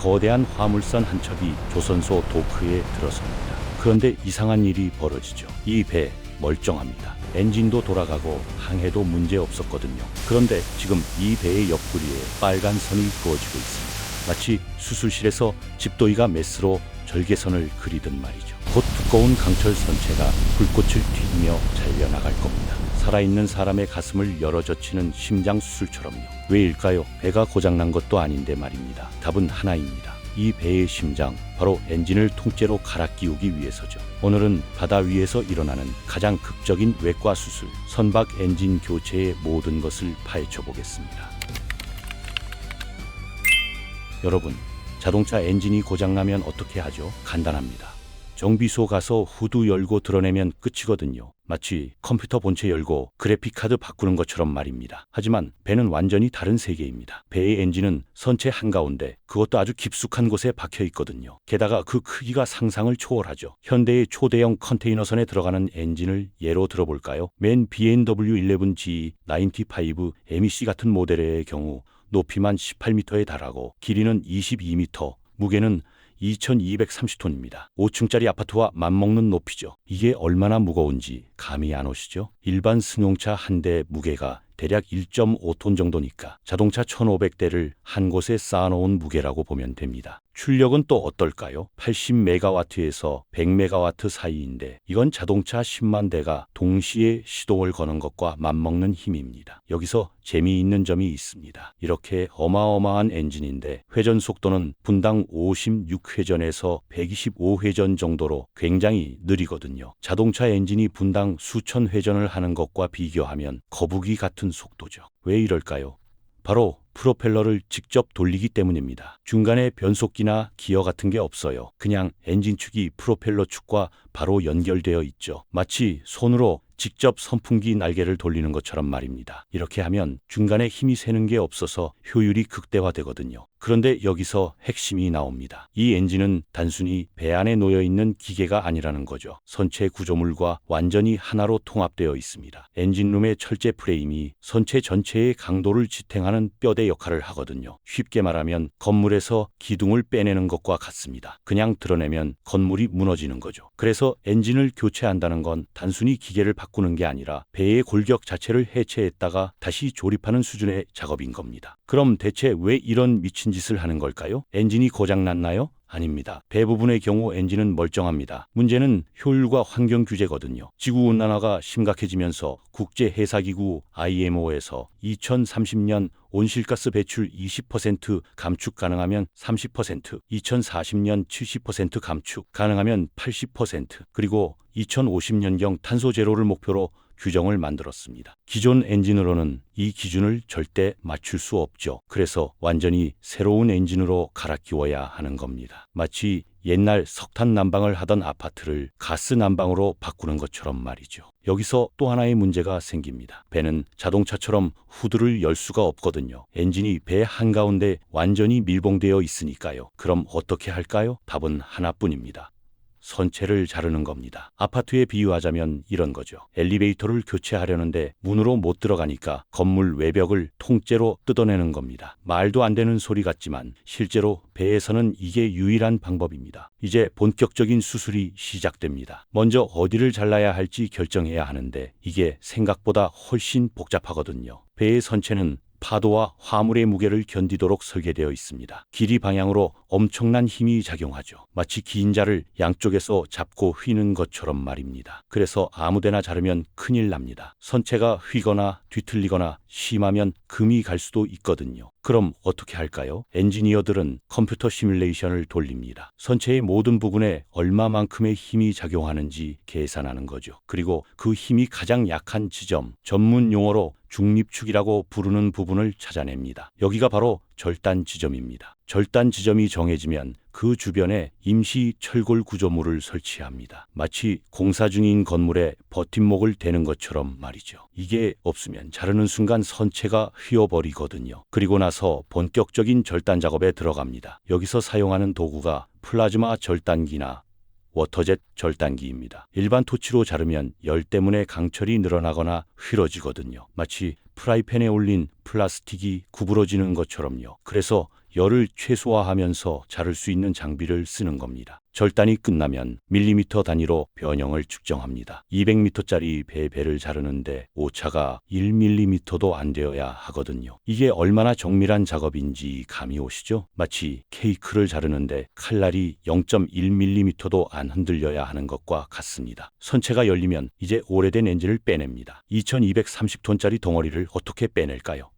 거대한 화물선 한 척이 조선소 도크에 들어섭니다. 그런데 이상한 일이 벌어지죠. 이 배 멀쩡합니다. 엔진도 돌아가고 항해도 문제 없었거든요. 그런데 지금 이 배의 옆구리에 빨간 선이 그어지고 있습니다. 마치 수술실에서 집도이가 메스로 절개선을 그리듯 말이죠. 곧 두꺼운 강철 선체가 불꽃을 튀기며 잘려나갈 겁니다. 살아있는 사람의 가슴을 열어젖히는 심장 수술처럼요. 왜일까요? 배가 고장난 것도 아닌데 말입니다. 답은 하나입니다. 이 배의 심장, 바로 엔진을 통째로 갈아 끼우기 위해서죠. 오늘은 바다 위에서 일어나는 가장 극적인 외과 수술, 선박 엔진 교체의 모든 것을 파헤쳐 보겠습니다. 여러분, 자동차 엔진이 고장나면 어떻게 하죠? 간단합니다. 정비소 가서 후드 열고 드러내면 끝이거든요. 마치 컴퓨터 본체 열고 그래픽카드 바꾸는 것처럼 말입니다. 하지만 배는 완전히 다른 세계입니다. 배의 엔진은 선체 한가운데, 그것도 아주 깊숙한 곳에 박혀 있거든요. 게다가 그 크기가 상상을 초월하죠. 현대의 초대형 컨테이너선에 들어가는 엔진을 예로 들어볼까요? 맨 BMW 11G, 95, MEC 같은 모델의 경우 높이만 18m에 달하고 길이는 22m, 무게는 2230톤입니다. 5층짜리 아파트와 맞먹는 높이죠. 이게 얼마나 무거운지 감이 안 오시죠? 일반 승용차 한 대 무게가 대략 1.5톤 정도니까 자동차 1500대를 한 곳에 쌓아놓은 무게라고 보면 됩니다. 출력은 또 어떨까요? 80메가와트에서 100메가와트 사이인데 이건 자동차 10만 대가 동시에 시동을 거는 것과 맞먹는 힘입니다. 여기서 재미있는 점이 있습니다. 이렇게 어마어마한 엔진인데 회전 속도는 분당 56회전에서 125회전 정도로 굉장히 느리거든요. 자동차 엔진이 분당 수천 회전을 하는 것과 비교하면 거북이 같은 속도죠. 왜 이럴까요? 바로 프로펠러를 직접 돌리기 때문입니다. 중간에 변속기나 기어 같은 게 없어요. 그냥 엔진축이 프로펠러 축과 바로 연결되어 있죠. 마치 손으로 직접 선풍기 날개를 돌리는 것처럼 말입니다. 이렇게 하면 중간에 힘이 새는 게 없어서 효율이 극대화되거든요. 그런데 여기서 핵심이 나옵니다. 이 엔진은 단순히 배 안에 놓여있는 기계가 아니라는 거죠. 선체 구조물과 완전히 하나로 통합되어 있습니다. 엔진룸의 철제 프레임이 선체 전체의 강도를 지탱하는 뼈대 역할을 하거든요. 쉽게 말하면 건물에서 기둥을 빼내는 것과 같습니다. 그냥 드러내면 건물이 무너지는 거죠. 그래서 엔진을 교체한다는 건 단순히 기계를 바꾸는 게 아니라 배의 골격 자체를 해체했다가 다시 조립하는 수준의 작업인 겁니다. 그럼 대체 왜 이런 미친 짓을 하는 걸까요? 엔진이 고장났나요? 아닙니다. 대부분의 경우 엔진은 멀쩡합니다. 문제는 효율과 환경 규제거든요. 지구온난화가 심각해지면서 국제해사기구 IMO에서 2030년 온실가스 배출 20% 감축 가능하면 30%, 2040년 70% 감축 가능하면 80%, 그리고 2050년경 탄소 제로를 목표로 규정을 만들었습니다. 기존 엔진으로는 이 기준을 절대 맞출 수 없죠. 그래서 완전히 새로운 엔진으로 갈아 끼워야 하는 겁니다. 마치 옛날 석탄 난방을 하던 아파트를 가스 난방으로 바꾸는 것처럼 말이죠. 여기서 또 하나의 문제가 생깁니다. 배는 자동차처럼 후드를 열 수가 없거든요. 엔진이 배 한가운데 완전히 밀봉되어 있으니까요. 그럼 어떻게 할까요? 답은 하나뿐입니다. 선체를 자르는 겁니다. 아파트에 비유하자면 이런 거죠. 엘리베이터를 교체하려는데 문으로 못 들어가니까 건물 외벽을 통째로 뜯어내는 겁니다. 말도 안 되는 소리 같지만 실제로 배에서는 이게 유일한 방법입니다. 이제 본격적인 수술이 시작됩니다. 먼저 어디를 잘라야 할지 결정해야 하는데 이게 생각보다 훨씬 복잡하거든요. 배의 선체는 파도와 화물의 무게를 견디도록 설계되어 있습니다. 길이 방향으로 엄청난 힘이 작용하죠. 마치 긴 자를 양쪽에서 잡고 휘는 것처럼 말입니다. 그래서 아무데나 자르면 큰일 납니다. 선체가 휘거나 뒤틀리거나 심하면 금이 갈 수도 있거든요. 그럼 어떻게 할까요? 엔지니어들은 컴퓨터 시뮬레이션을 돌립니다. 선체의 모든 부분에 얼마만큼의 힘이 작용하는지 계산하는 거죠. 그리고 그 힘이 가장 약한 지점, 전문 용어로 중립축이라고 부르는 부분을 찾아냅니다. 여기가 바로 절단 지점입니다. 절단 지점이 정해지면 그 주변에 임시 철골 구조물을 설치합니다. 마치 공사 중인 건물에 버팀목을 대는 것처럼 말이죠. 이게 없으면 자르는 순간 선체가 휘어버리거든요. 그리고 나서 본격적인 절단 작업에 들어갑니다. 여기서 사용하는 도구가 플라즈마 절단기나 워터젯 절단기입니다. 일반 토치로 자르면 열 때문에 강철이 늘어나거나 휘어지거든요. 마치 프라이팬에 올린 플라스틱이 구부러지는 것처럼요. 그래서 열을 최소화하면서 자를 수 있는 장비를 쓰는 겁니다. 절단이 끝나면 밀리미터 단위로 변형을 측정합니다. 200m짜리 배를 자르는데 오차가 1mm도 안 되어야 하거든요. 이게 얼마나 정밀한 작업인지 감이 오시죠? 마치 케이크를 자르는데 칼날이 0.1mm도 안 흔들려야 하는 것과 같습니다. 선체가 열리면 이제 오래된 엔진을 빼냅니다. 2230톤짜리 덩어리를 어떻게 빼낼까요?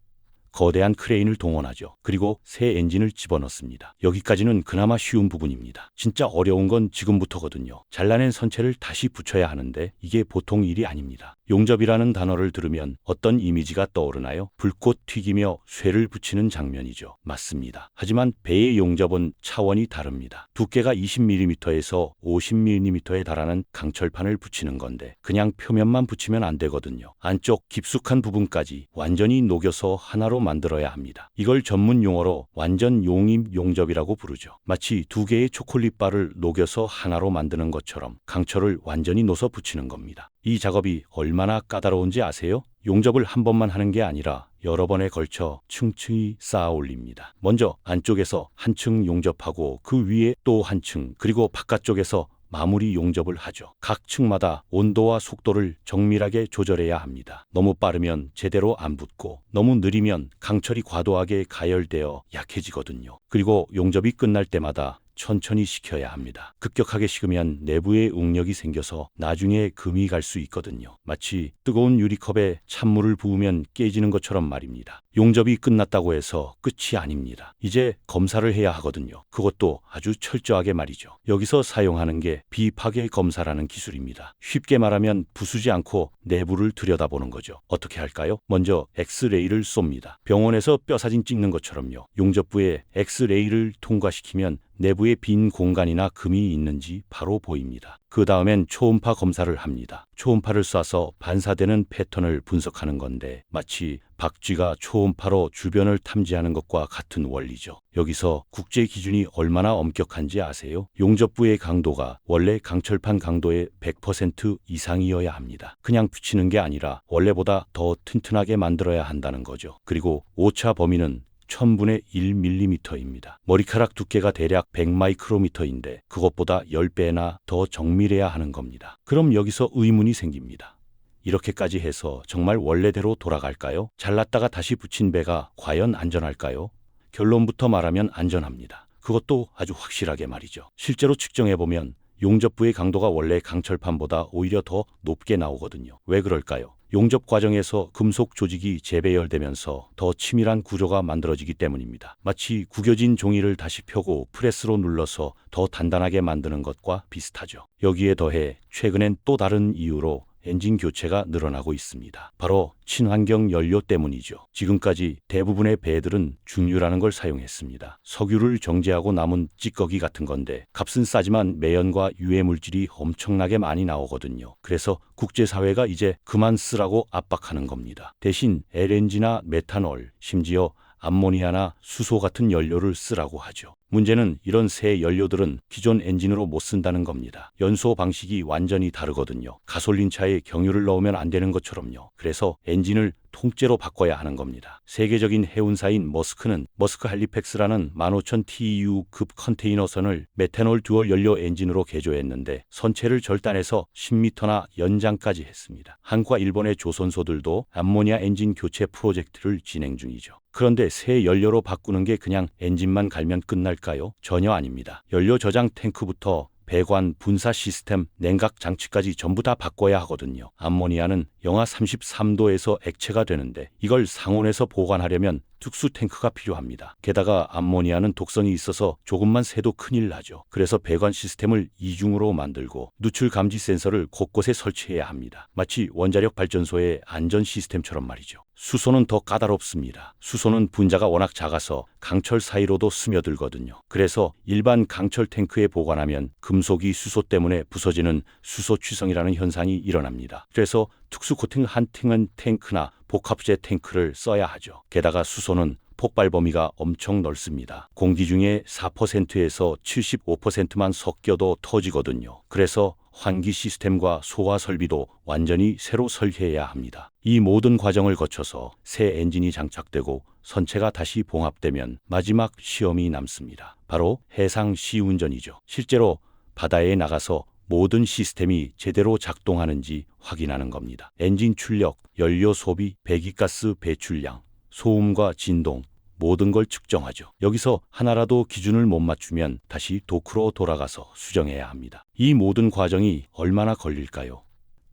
거대한 크레인을 동원하죠. 그리고 새 엔진을 집어넣습니다. 여기까지는 그나마 쉬운 부분입니다. 진짜 어려운 건 지금부터거든요. 잘라낸 선체를 다시 붙여야 하는데 이게 보통 일이 아닙니다. 용접이라는 단어를 들으면 어떤 이미지가 떠오르나요? 불꽃 튀기며 쇠를 붙이는 장면이죠. 맞습니다. 하지만 배의 용접은 차원이 다릅니다. 두께가 20mm에서 50mm에 달하는 강철판을 붙이는 건데 그냥 표면만 붙이면 안 되거든요. 안쪽 깊숙한 부분까지 완전히 녹여서 하나로 만들어야 합니다. 이걸 전문 용어로 완전 용입 용접이라고 부르죠. 마치 두 개의 초콜릿바를 녹여서 하나로 만드는 것처럼 강철을 완전히 넣어서 붙이는 겁니다. 이 작업이 얼마나 까다로운지 아세요? 용접을 한 번만 하는 게 아니라 여러 번에 걸쳐 층층이 쌓아 올립니다. 먼저 안쪽에서 한 층 용접하고 그 위에 또 한 층, 그리고 바깥쪽에서 마무리 용접을 하죠. 각 층마다 온도와 속도를 정밀하게 조절해야 합니다. 너무 빠르면 제대로 안 붙고 너무 느리면 강철이 과도하게 가열되어 약해지거든요. 그리고 용접이 끝날 때마다 천천히 식혀야 합니다. 급격하게 식으면 내부에 응력이 생겨서 나중에 금이 갈 수 있거든요. 마치 뜨거운 유리컵에 찬물을 부으면 깨지는 것처럼 말입니다. 용접이 끝났다고 해서 끝이 아닙니다. 이제 검사를 해야 하거든요. 그것도 아주 철저하게 말이죠. 여기서 사용하는 게 비파괴 검사라는 기술입니다. 쉽게 말하면 부수지 않고 내부를 들여다보는 거죠. 어떻게 할까요? 먼저 엑스레이를 쏩니다. 병원에서 뼈사진 찍는 것처럼요. 용접부에 엑스레이를 통과시키면 내부에 빈 공간이나 금이 있는지 바로 보입니다. 그 다음엔 초음파 검사를 합니다. 초음파를 쏴서 반사되는 패턴을 분석하는 건데 마치 박쥐가 초음파로 주변을 탐지하는 것과 같은 원리죠. 여기서 국제 기준이 얼마나 엄격한지 아세요? 용접부의 강도가 원래 강철판 강도의 100% 이상이어야 합니다. 그냥 붙이는 게 아니라 원래보다 더 튼튼하게 만들어야 한다는 거죠. 그리고 오차 범위는 1000분의 1mm입니다. 머리카락 두께가 대략 100마이크로미터인데 그것보다 10배나 더 정밀해야 하는 겁니다. 그럼 여기서 의문이 생깁니다. 이렇게까지 해서 정말 원래대로 돌아갈까요? 잘랐다가 다시 붙인 배가 과연 안전할까요? 결론부터 말하면 안전합니다. 그것도 아주 확실하게 말이죠. 실제로 측정해보면 용접부의 강도가 원래 강철판보다 오히려 더 높게 나오거든요. 왜 그럴까요? 용접 과정에서 금속 조직이 재배열되면서 더 치밀한 구조가 만들어지기 때문입니다. 마치 구겨진 종이를 다시 펴고 프레스로 눌러서 더 단단하게 만드는 것과 비슷하죠. 여기에 더해 최근엔 또 다른 이유로 엔진 교체가 늘어나고 있습니다. 바로 친환경 연료 때문이죠. 지금까지 대부분의 배들은 중유라는 걸 사용했습니다. 석유를 정제하고 남은 찌꺼기 같은 건데 값은 싸지만 매연과 유해 물질이 엄청나게 많이 나오거든요. 그래서 국제사회가 이제 그만 쓰라고 압박하는 겁니다. 대신 LNG나 메탄올, 심지어 암모니아나 수소 같은 연료를 쓰라고 하죠. 문제는 이런 새 연료들은 기존 엔진으로 못 쓴다는 겁니다. 연소 방식이 완전히 다르거든요. 가솔린차에 경유를 넣으면 안 되는 것처럼요. 그래서 엔진을 통째로 바꿔야 하는 겁니다. 세계적인 해운사인 머스크는 머스크 할리팩스라는 15000TEU급 컨테이너선을 메탄올 듀얼 연료 엔진으로 개조했는데 선체를 절단해서 10m나 연장까지 했습니다. 한국과 일본의 조선소들도 암모니아 엔진 교체 프로젝트를 진행 중이죠. 그런데 새 연료로 바꾸는 게 그냥 엔진만 갈면 끝날까요? 전혀 아닙니다. 연료 저장 탱크부터 배관, 분사 시스템, 냉각 장치까지 전부 다 바꿔야 하거든요. 암모니아는 영하 33도에서 액체가 되는데 이걸 상온에서 보관하려면 특수 탱크가 필요합니다. 게다가 암모니아는 독성이 있어서 조금만 새도 큰일 나죠. 그래서 배관 시스템을 이중으로 만들고 누출 감지 센서를 곳곳에 설치해야 합니다. 마치 원자력 발전소의 안전 시스템처럼 말이죠. 수소는 더 까다롭습니다. 수소는 분자가 워낙 작아서 강철 사이로도 스며들거든요. 그래서 일반 강철 탱크에 보관하면 금속이 수소 때문에 부서지는 수소 취성이라는 현상이 일어납니다. 그래서 특수 코팅 한 층은 탱크나 복합재 탱크를 써야 하죠. 게다가 수소는 폭발 범위가 엄청 넓습니다. 공기 중에 4%에서 75%만 섞여도 터지거든요. 그래서 환기 시스템과 소화 설비도 완전히 새로 설계해야 합니다. 이 모든 과정을 거쳐서 새 엔진이 장착되고 선체가 다시 봉합되면 마지막 시험이 남습니다. 바로 해상 시운전이죠. 실제로 바다에 나가서 모든 시스템이 제대로 작동하는지 확인하는 겁니다. 엔진 출력, 연료 소비, 배기가스 배출량, 소음과 진동, 모든 걸 측정하죠. 여기서 하나라도 기준을 못 맞추면 다시 도크로 돌아가서 수정해야 합니다. 이 모든 과정이 얼마나 걸릴까요?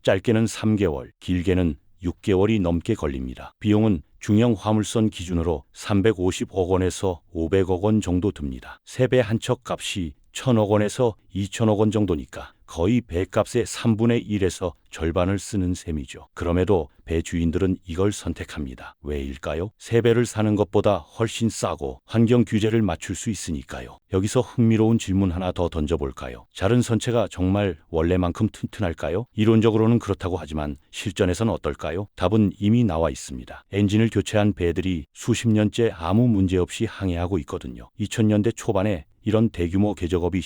짧게는 3개월, 길게는 6개월이 넘게 걸립니다. 비용은 중형 화물선 기준으로 350억 원에서 500억 원 정도 듭니다. 세배 한 척 값이 1,000억 원에서 2,000억 원 정도니까 거의 배값의 3분의 1에서 절반을 쓰는 셈이죠. 그럼에도 배 주인들은 이걸 선택합니다. 왜일까요? 새 배를 사는 것보다 훨씬 싸고 환경 규제를 맞출 수 있으니까요. 여기서 흥미로운 질문 하나 더 던져볼까요? 자른 선체가 정말 원래만큼 튼튼할까요? 이론적으로는 그렇다고 하지만 실전에선 어떨까요? 답은 이미 나와 있습니다. 엔진을 교체한 배들이 수십 년째 아무 문제 없이 항해하고 있거든요. 2000년대 초반에 이런 대규모 개조업이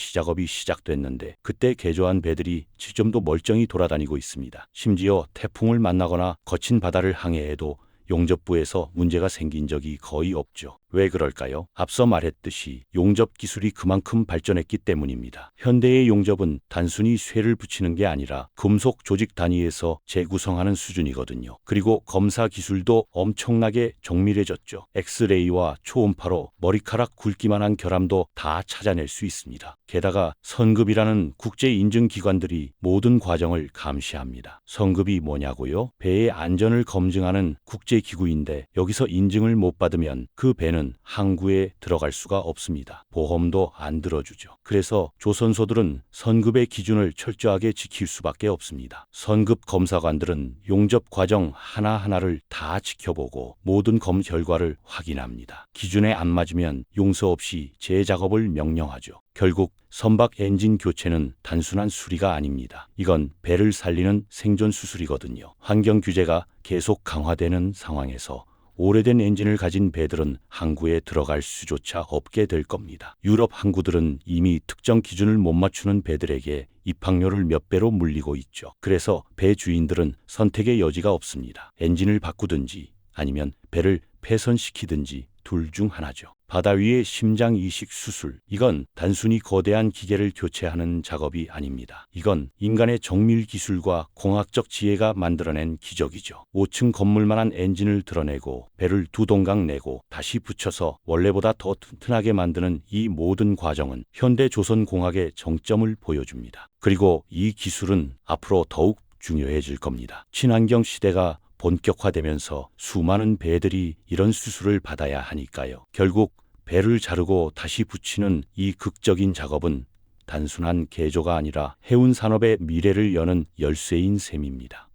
시작됐는데 그때 개조한 배들이 지금도 멀쩡히 돌아다니고 있습니다. 심지어 태풍을 만나거나 거친 바다를 항해해도 용접부에서 문제가 생긴 적이 거의 없죠. 왜 그럴까요? 앞서 말했듯이 용접 기술이 그만큼 발전했기 때문입니다. 현대의 용접은 단순히 쇠를 붙이는 게 아니라 금속 조직 단위에서 재구성하는 수준이거든요. 그리고 검사 기술도 엄청나게 정밀해졌죠. 엑스레이와 초음파로 머리카락 굵기만한 결함도 다 찾아낼 수 있습니다. 게다가 선급이라는 국제 인증 기관들이 모든 과정을 감시합니다. 선급이 뭐냐고요? 배의 안전을 검증하는 국제 기구인데 여기서 인증을 못 받으면 그 배는 항구에 들어갈 수가 없습니다. 보험도 안 들어주죠. 그래서 조선소들은 선급의 기준을 철저하게 지킬 수밖에 없습니다. 선급 검사관들은 용접 과정 하나하나를 다 지켜보고 모든 검 결과를 확인합니다. 기준에 안 맞으면 용서 없이 재작업을 명령하죠. 결국 선박 엔진 교체는 단순한 수리가 아닙니다. 이건 배를 살리는 생존 수술이거든요. 환경 규제가 계속 강화되는 상황에서 오래된 엔진을 가진 배들은 항구에 들어갈 수조차 없게 될 겁니다. 유럽 항구들은 이미 특정 기준을 못 맞추는 배들에게 입항료를 몇 배로 물리고 있죠. 그래서 배 주인들은 선택의 여지가 없습니다. 엔진을 바꾸든지 아니면 배를 폐선시키든지 둘 중 하나죠. 바다 위의 심장 이식 수술. 이건 단순히 거대한 기계를 교체하는 작업이 아닙니다. 이건 인간의 정밀 기술과 공학적 지혜가 만들어낸 기적이죠. 5층 건물만한 엔진을 드러내고 배를 두 동강 내고 다시 붙여서 원래보다 더 튼튼하게 만드는 이 모든 과정은 현대 조선공학의 정점을 보여줍니다. 그리고 이 기술은 앞으로 더욱 중요해질 겁니다. 친환경 시대가 본격화되면서 수많은 배들이 이런 수술을 받아야 하니까요. 결국 배를 자르고 다시 붙이는 이 극적인 작업은 단순한 개조가 아니라 해운 산업의 미래를 여는 열쇠인 셈입니다.